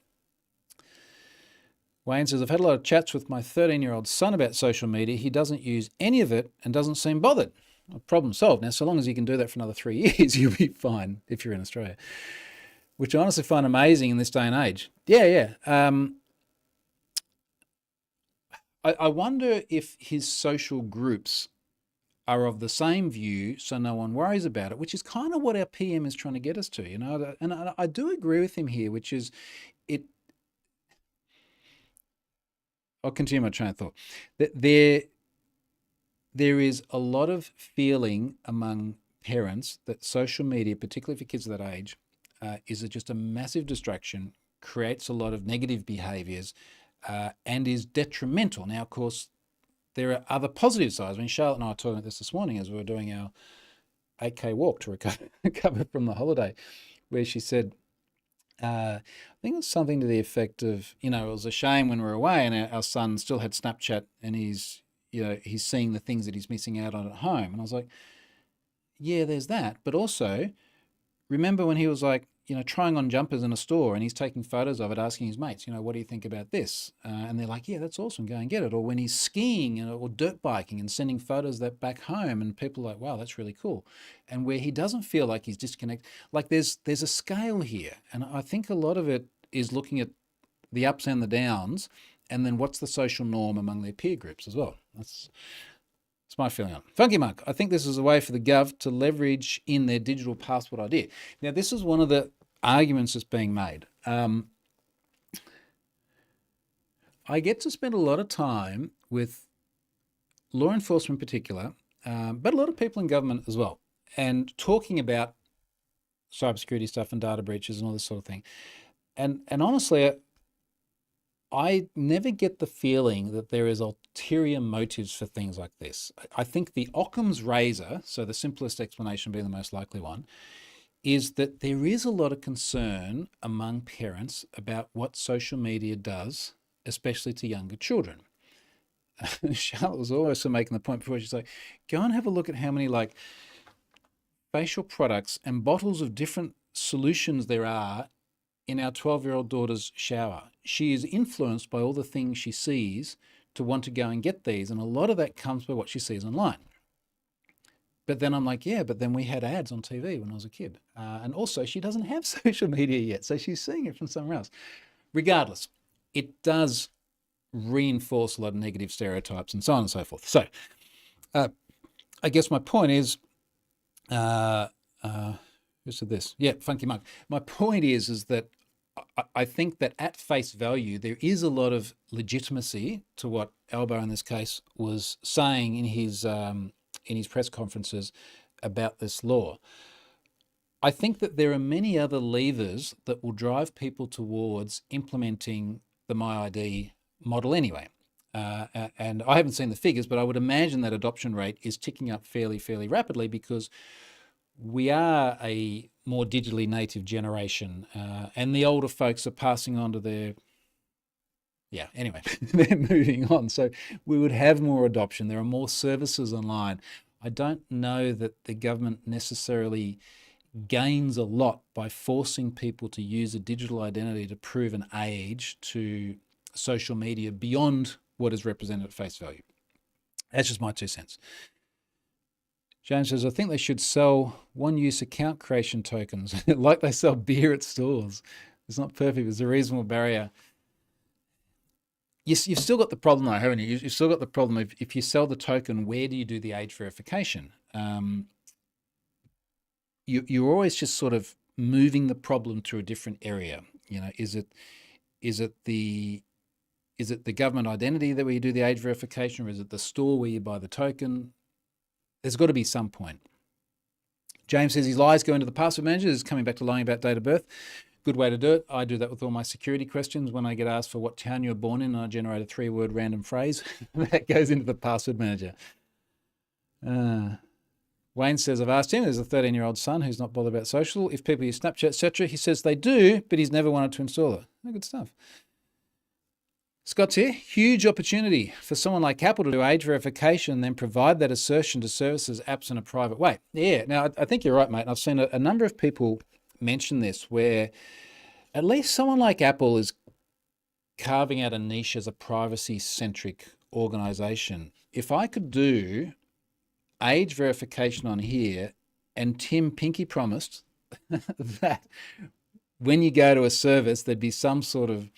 Wayne says, I've had a lot of chats with my 13-year-old son about social media. He doesn't use any of it and doesn't seem bothered. Problem solved. Now, so long as you can do that for another 3 years, you'll be fine if you're in Australia, which I honestly find amazing in this day and age. Yeah. I wonder if his social groups are of the same view, so no one worries about it, which is kind of what our PM is trying to get us to, and I do agree with him here, which is it. I'll continue my train of thought. There is a lot of feeling among parents that social media, particularly for kids of that age, is just a massive distraction, creates a lot of negative behaviours, and is detrimental. Now, of course, there are other positive sides. I mean, Charlotte and I were talking about this morning as we were doing our 8K walk to recover from the holiday, where she said, I think it was something to the effect of, it was a shame when we were away and our son still had Snapchat and he's seeing the things that he's missing out on at home. And I was like, yeah, there's that. But also, remember when he was like, trying on jumpers in a store and he's taking photos of it, asking his mates, what do you think about this? And they're like, yeah, that's awesome, go and get it. Or when he's skiing or dirt biking and sending photos that back home, and people are like, wow, that's really cool. And where he doesn't feel like he's disconnected, like there's a scale here. And I think a lot of it is looking at the ups and the downs, and then what's the social norm among their peer groups as well. That's my feeling on it. Funky Monk, I think this is a way for the Gov to leverage in their digital passport idea. Now, this is one of the arguments that's being made. I get to spend a lot of time with law enforcement in particular, but a lot of people in government as well, and talking about cybersecurity stuff and data breaches and all this sort of thing. And honestly, I never get the feeling that there is ulterior motives for things like this. I think the Occam's razor, so the simplest explanation being the most likely one, is that there is a lot of concern among parents about what social media does, especially to younger children. Charlotte was also making the point before, she's like, go and have a look at how many like facial products and bottles of different solutions there are in our 12-year-old daughter's shower. She is influenced by all the things she sees to want to go and get these. And a lot of that comes by what she sees online. But then I'm like, yeah, but then we had ads on TV when I was a kid. And also she doesn't have social media yet, so she's seeing it from somewhere else. Regardless, it does reinforce a lot of negative stereotypes and so on and so forth. So I guess my point is, who said this? Yeah, Funky Monk. My point is that I think that at face value, there is a lot of legitimacy to what Albo in this case was saying in his press conferences about this law. I think that there are many other levers that will drive people towards implementing the MyID model anyway. And I haven't seen the figures, but I would imagine that adoption rate is ticking up fairly rapidly because we are a more digitally native generation, and the older folks are passing on to their, anyway, they're moving on. So we would have more adoption. There are more services online. I don't know that the government necessarily gains a lot by forcing people to use a digital identity to prove an age to social media beyond what is represented at face value. That's just my 2 cents. James says, I think they should sell one-use account creation tokens like they sell beer at stores. It's not perfect. It's a reasonable barrier. you've still got the problem though, haven't you? You've still got the problem if you sell the token, where do you do the age verification? You're always just sort of moving the problem to a different area. You know, is it the government identity that where you do the age verification, or is it the store where you buy the token? There's got to be some point. James says his lies go into the password manager. This is coming back to lying about date of birth. Good way to do it. I do that with all my security questions. When I get asked for what town you were born in, I generate a 3-word random phrase. That goes into the password manager. Wayne says, I've asked him, there's a 13-year-old son who's not bothered about social. If people use Snapchat, etc., he says they do, but he's never wanted to install it. Oh, good stuff. Scott's here. Huge opportunity for someone like Apple to do age verification, then provide that assertion to services, apps in a private way. Yeah, now I think you're right, mate. And I've seen a number of people mention this where at least someone like Apple is carving out a niche as a privacy-centric organization. If I could do age verification on here, and Tim Pinky promised that when you go to a service, there'd be some sort of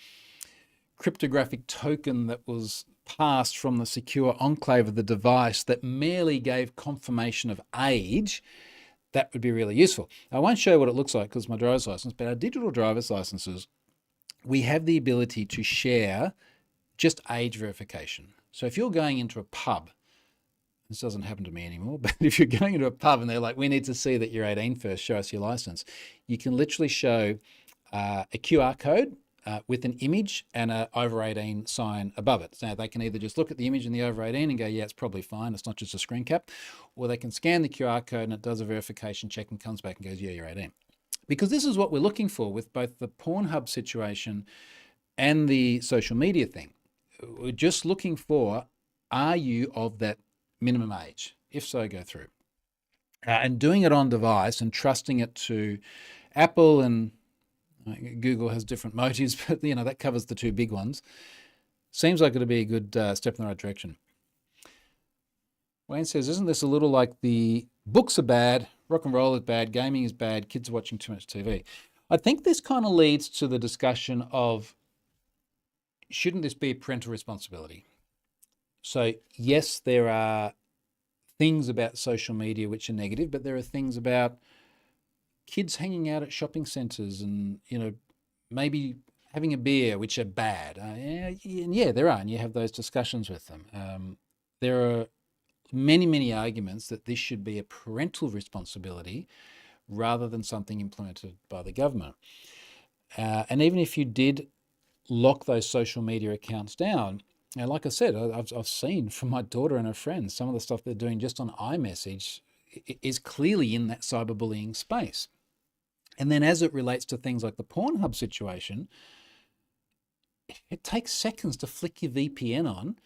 cryptographic token that was passed from the secure enclave of the device that merely gave confirmation of age, that would be really useful. I won't show you what it looks like because my driver's license, but our digital driver's licenses, we have the ability to share just age verification. So if you're going into a pub, this doesn't happen to me anymore, but if you're going into a pub and they're like, we need to see that you're 18 first, show us your license, you can literally show a QR code with an image and an over 18 sign above it. So they can either just look at the image in the over 18 and go, yeah, it's probably fine, it's not just a screen cap, or they can scan the QR code and it does a verification check and comes back and goes, yeah, you're 18. Because this is what we're looking for with both the Pornhub situation and the social media thing. We're just looking for, are you of that minimum age? If so, go through. And doing it on device and trusting it to Apple, and Google has different motives, but you know, that covers the two big ones. Seems like it'll be a good step in the right direction. Wayne says, isn't this a little like the books are bad, rock and roll is bad, gaming is bad, kids are watching too much TV? I think this kind of leads to the discussion of, shouldn't this be a parental responsibility? So yes, there are things about social media which are negative, but there are things about kids hanging out at shopping centres and, you know, maybe having a beer, which are bad. Yeah, there are, and you have those discussions with them. There are many, many arguments that this should be a parental responsibility rather than something implemented by the government. And even if you did lock those social media accounts down, and like I said, I've seen from my daughter and her friends, some of the stuff they're doing just on iMessage is clearly in that cyberbullying space. And then as it relates to things like the Pornhub situation, it takes seconds to flick your VPN on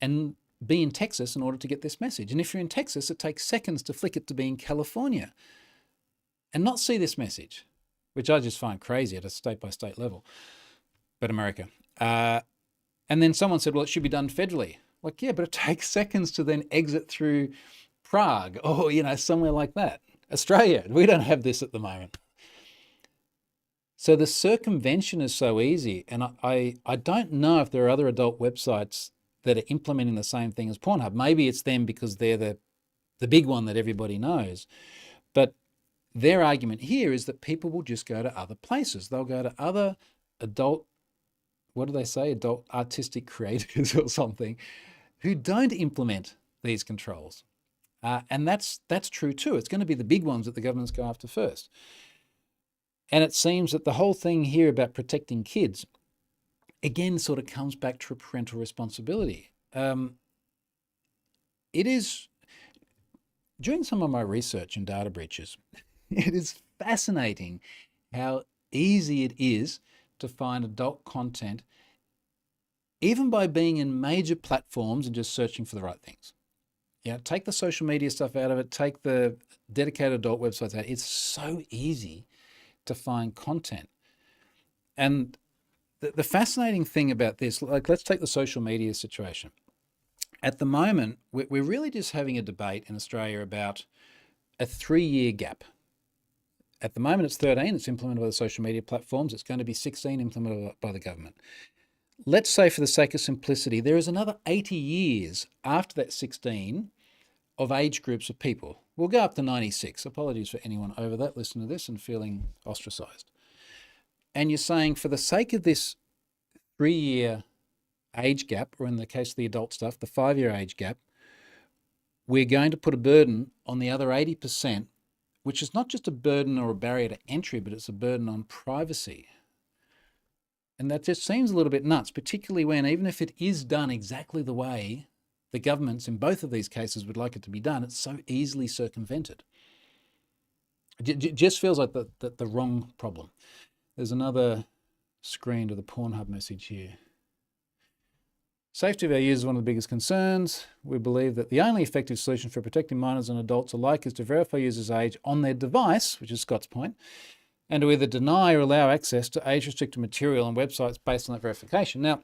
and be in Texas in order to get this message. And if you're in Texas, it takes seconds to flick it to be in California and not see this message, which I just find crazy at a state-by-state level. But America. And then someone said, well, it should be done federally. Like, yeah, but it takes seconds to then exit through Prague or, you know, somewhere like that. Australia, we don't have this at the moment. So the circumvention is so easy. And I don't know if there are other adult websites that are implementing the same thing as Pornhub. Maybe it's them because they're the big one that everybody knows. But their argument here is that people will just go to other places. They'll go to other adult, what do they say, adult artistic creators or something, who don't implement these controls. And that's true too. It's going to be the big ones that the governments go after first. And it seems that the whole thing here about protecting kids, again, sort of comes back to a parental responsibility. It is, during some of my research in data breaches, it is fascinating how easy it is to find adult content, even by being in major platforms and just searching for the right things. You know, take the social media stuff out of it, take the dedicated adult websites out. It's so easy to find content. And the fascinating thing about this, like, let's take the social media situation. At the moment, we're really just having a debate in Australia about a 3-year gap. At the moment, it's 13. It's implemented by the social media platforms. It's going to be 16 implemented by the government. let's say for the sake of simplicity, there is another 80 years after that 16 of age groups of people. We'll go up to 96. Apologies for anyone over that listening to this and feeling ostracized. And you're saying for the sake of this 3-year age gap, or in the case of the adult stuff, the 5-year age gap, we're going to put a burden on the other 80%, which is not just a burden or a barrier to entry, but it's a burden on privacy. And that just seems a little bit nuts, particularly when, even if it is done exactly the way the governments in both of these cases would like it to be done, it's so easily circumvented. It just feels like the wrong problem. There's another screen to the Pornhub message here. Safety of our users is one of the biggest concerns. We believe that the only effective solution for protecting minors and adults alike is to verify users' age on their device, which is Scott's point, and to either deny or allow access to age-restricted material on websites based on that verification. Now,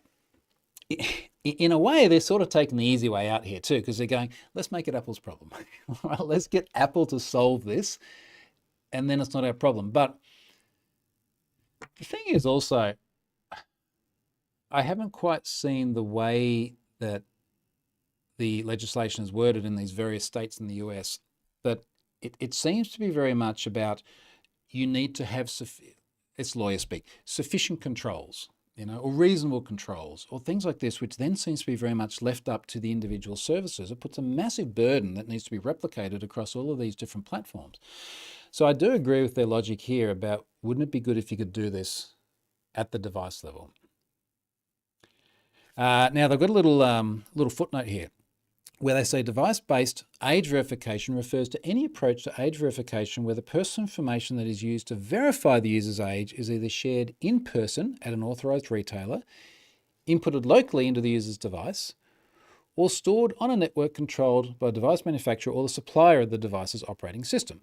in a way, they're sort of taking the easy way out here too, because they're going, let's make it Apple's problem. Let's get Apple to solve this, and then it's not our problem. But the thing is also, I haven't quite seen the way that the legislation is worded in these various states in the US, but it seems to be very much about you need to have, it's lawyer speak, sufficient controls, or reasonable controls, or things like this, which then seems to be very much left up to the individual services. It puts a massive burden that needs to be replicated across all of these different platforms. So I do agree with their logic here about, wouldn't it be good if you could do this at the device level? Now they've got a little footnote here where they say device-based age verification refers to any approach to age verification where the personal information that is used to verify the user's age is either shared in person at an authorized retailer, inputted locally into the user's device, or stored on a network controlled by a device manufacturer or the supplier of the device's operating system.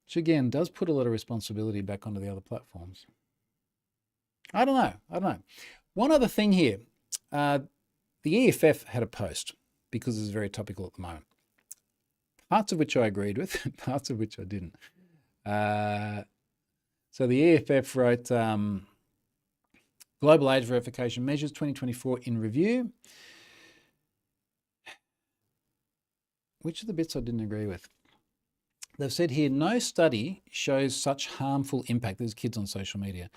Which again does put a lot of responsibility back onto the other platforms. I don't know. One other thing here, the EFF had a post because it's very topical at the moment. Parts of which I agreed with, parts of which I didn't. So the EFF wrote, Global Age Verification Measures 2024 in Review. Which of the bits I didn't agree with? They've said here, no study shows such harmful impact. There's kids on social media.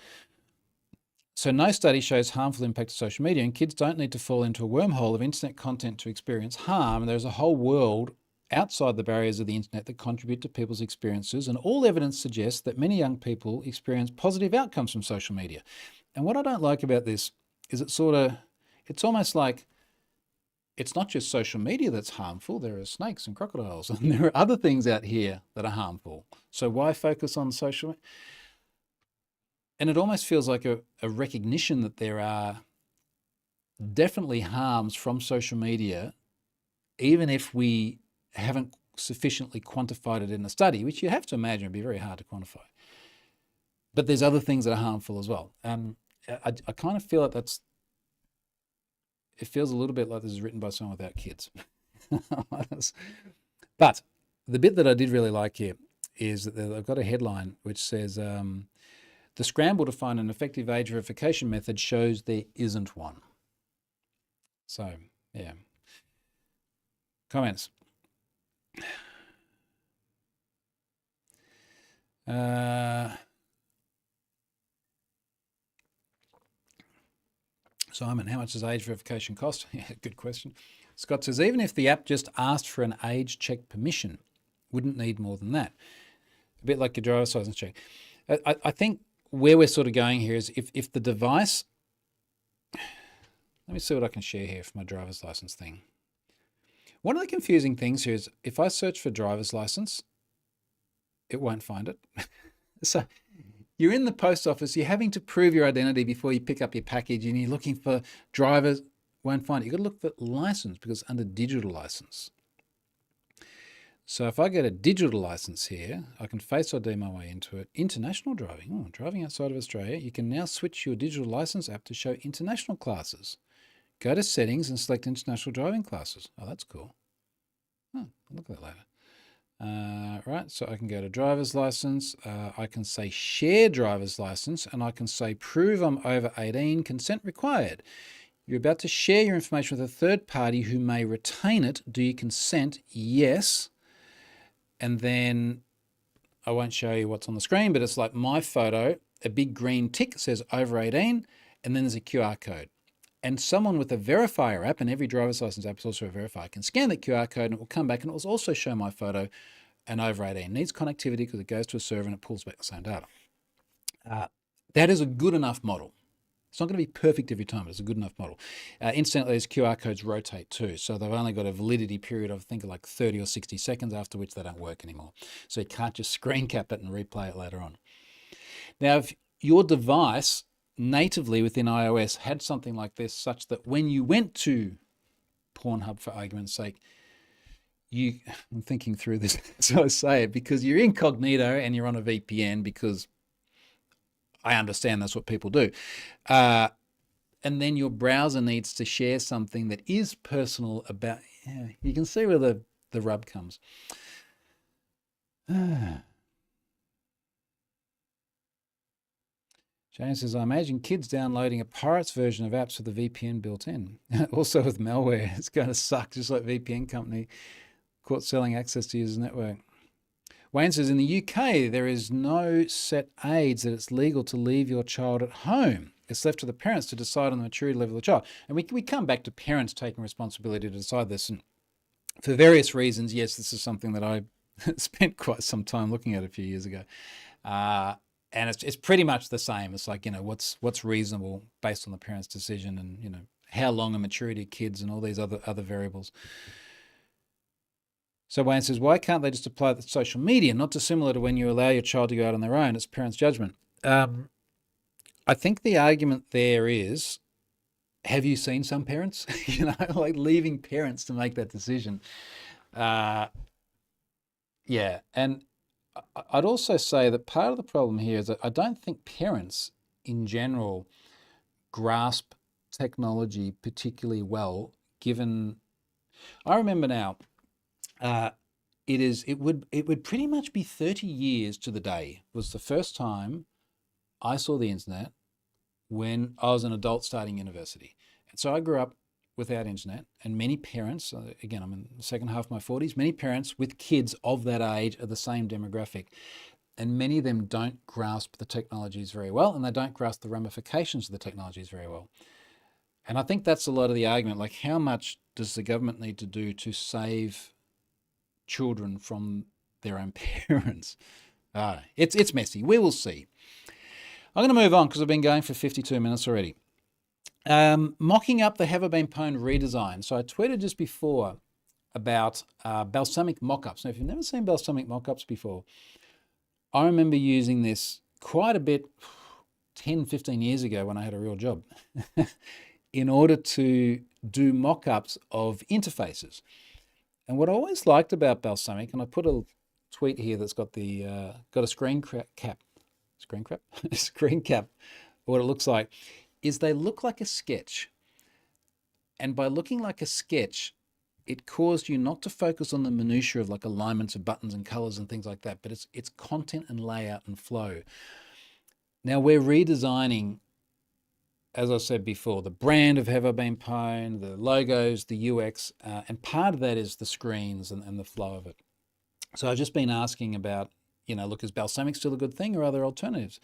So no study shows harmful impact of social media, and kids don't need to fall into a wormhole of internet content to experience harm. And there's a whole world outside the barriers of the internet that contribute to people's experiences, and all evidence suggests that many young people experience positive outcomes from social media. And what I don't like about this is it's almost like it's not just social media that's harmful. There are snakes and crocodiles, and there are other things out here that are harmful. So why focus on social media? And it almost feels like a recognition that there are definitely harms from social media, even if we haven't sufficiently quantified it in a study, which you have to imagine would be very hard to quantify. But there's other things that are harmful as well. I kind of feel like it feels a little bit like this is written by someone without kids. But the bit that I did really like here is that they've got a headline which says, the scramble to find an effective age verification method shows there isn't one. So, yeah. Comments. Simon, how much does age verification cost? Yeah, good question. Scott says, even if the app just asked for an age check permission, wouldn't need more than that. A bit like your driver's license check. I think where we're sort of going here is if the device, let me see what I can share here for my driver's license thing. One of the confusing things here is if I search for driver's license, it won't find it. So you're in the post office, you're having to prove your identity before you pick up your package, and you're looking for drivers, won't find it. You've got to look for license because it's under digital license. So if I get a digital license here, I can Face ID my way into it. International driving, driving outside of Australia. You can now switch your digital license app to show international classes. Go to settings and select international driving classes. Oh, that's cool. I'll look at that later. Right, so I can go to driver's license. I can say share driver's license, and I can say prove I'm over 18, consent required. You're about to share your information with a third party who may retain it. Do you consent? Yes. And then I won't show you what's on the screen, but it's like my photo, a big green tick says over 18, and then there's a QR code. And someone with a verifier app, and every driver's license app is also a verifier, can scan that QR code and it will come back and it will also show my photo and over 18. It needs connectivity because it goes to a server and it pulls back the same data. That is a good enough model. It's not going to be perfect every time, but it's a good enough model. Incidentally, these QR codes rotate too. So they've only got a validity period of, I think, like 30 or 60 seconds, after which they don't work anymore. So you can't just screen cap it and replay it later on. Now, if your device natively within iOS had something like this, such that when you went to Pornhub, for argument's sake, I'm thinking through this as I say it, because you're incognito and you're on a VPN, because I understand that's what people do. And then your browser needs to share something that is personal about, you can see where the rub comes. James says, I imagine kids downloading a pirate's version of apps with the VPN built in. Also with malware, it's going to suck, just like VPN company caught selling access to users' network. Wayne says, in the UK, there is no set age that it's legal to leave your child at home. It's left to the parents to decide on the maturity level of the child. And we come back to parents taking responsibility to decide this. And for various reasons, yes, this is something that I spent quite some time looking at a few years ago. And it's pretty much the same. It's like, what's reasonable based on the parent's decision, and, how long a maturity of kids and all these other variables. So Wayne says, why can't they just apply the social media, not dissimilar to when you allow your child to go out on their own? It's parents' judgment. I think the argument there is, have you seen some parents? Like leaving parents to make that decision. Yeah, and I'd also say that part of the problem here is that I don't think parents in general grasp technology particularly well, given, I remember now, it would pretty much be 30 years to the day was the first time I saw the internet when I was an adult starting university. And so I grew up without internet, and many parents, again, I'm in the second half of my 40s, many parents with kids of that age are the same demographic. And many of them don't grasp the technologies very well, and they don't grasp the ramifications of the technologies very well. And I think that's a lot of the argument. Like, how much does the government need to do to save children from their own parents? It's messy. We will see. I'm going to move on because I've been going for 52 minutes already. Mocking up the Have I Been Pwned redesign. So I tweeted just before about balsamic mockups. Now, if you've never seen balsamic mockups before, I remember using this quite a bit 10, 15 years ago when I had a real job in order to do mockups of interfaces. And what I always liked about balsamic, and I put a tweet here that's got a screen cap, what it looks like, is they look like a sketch. And by looking like a sketch, it caused you not to focus on the minutiae of like alignments of buttons and colors and things like that, but it's content and layout and flow. Now we're redesigning, as I said before, the brand of Have I Been Pwned, the logos, the UX, and part of that is the screens and the flow of it. So I've just been asking about, look, is balsamic still a good thing, or are there alternatives?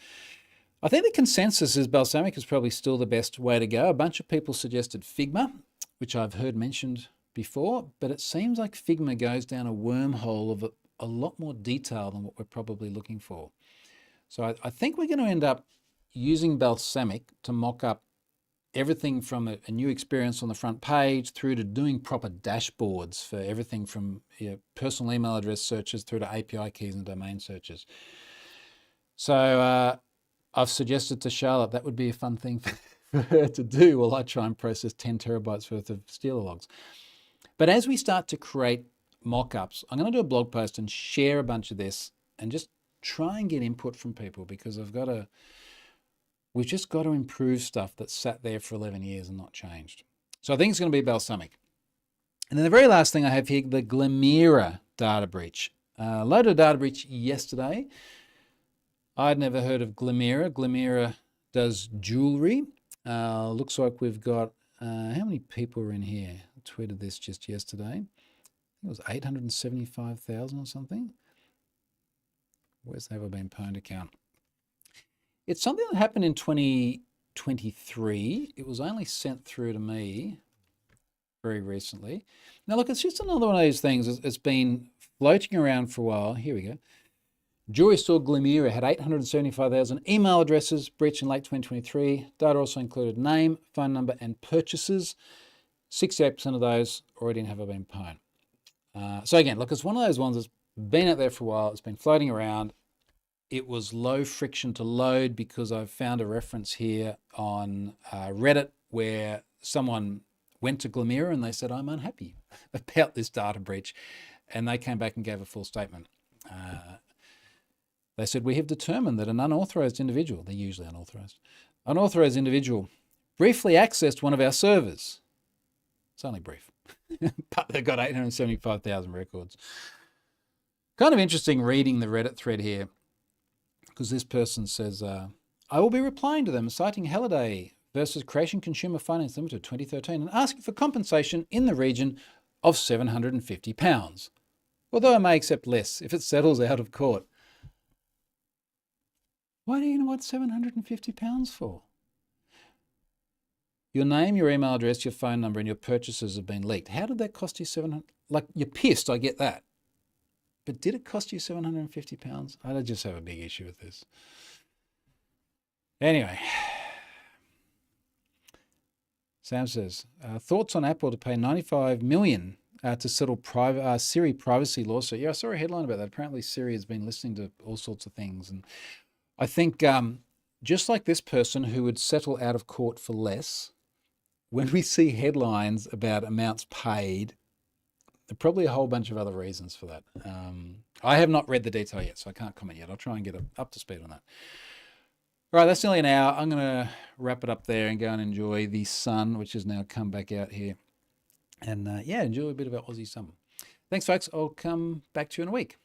I think the consensus is balsamic is probably still the best way to go. A bunch of people suggested Figma, which I've heard mentioned before, but it seems like Figma goes down a wormhole of a lot more detail than what we're probably looking for. So I think we're going to end up using balsamic to mock up everything from a new experience on the front page through to doing proper dashboards for everything from personal email address searches through to API keys and domain searches. So I've suggested to Charlotte that would be a fun thing for her to do while I try and process 10 terabytes worth of Steeler logs. But as we start to create mock-ups, I'm going to do a blog post and share a bunch of this and just try and get input from people, because we've just got to improve stuff that's sat there for 11 years and not changed. So I think it's going to be balsamic. And then the very last thing I have here, the Glimera data breach. Loaded a data breach yesterday. I'd never heard of Glimera. Glimera does jewelry. Looks like we've got, how many people are in here? I tweeted this just yesterday. I think it was 875,000 or something. Where's the Have I Been Pwned account? It's something that happened in 2023. It was only sent through to me very recently. Now, look, it's just another one of those things. It's been floating around for a while. Here we go. Jewelry store Glimera had 875,000 email addresses breached in late 2023. Data also included name, phone number, and purchases. 68% of those already have been pwned. So again, look, it's one of those ones that's been out there for a while. It's been floating around. It was low friction to load because I found a reference here on Reddit where someone went to Glimera and they said, I'm unhappy about this data breach. And they came back and gave a full statement. They said, we have determined that an unauthorized individual, they're usually unauthorized individual briefly accessed one of our servers. It's only brief, but they've got 875,000 records. Kind of interesting reading the Reddit thread here because this person says, I will be replying to them citing Halliday versus Creation Consumer Finance Limited 2013 and asking for compensation in the region of £750, although I may accept less if it settles out of court. Why do you know what £750 for? Your name, your email address, your phone number, and your purchases have been leaked. How did that cost you £700? Like, you're pissed, I get that. But did it cost you £750? I just have a big issue with this. Anyway, Sam says, thoughts on Apple to pay $95 million to settle Siri privacy lawsuit. Yeah, I saw a headline about that. Apparently Siri has been listening to all sorts of things. And I think just like this person who would settle out of court for less, when we see headlines about amounts paid, there are probably a whole bunch of other reasons for that. I have not read the detail yet, so I can't comment yet. I'll try and get up to speed on that. All right, that's nearly an hour. I'm going to wrap it up there and go and enjoy the sun, which has now come back out here. And yeah, enjoy a bit of our Aussie summer. Thanks, folks. I'll come back to you in a week.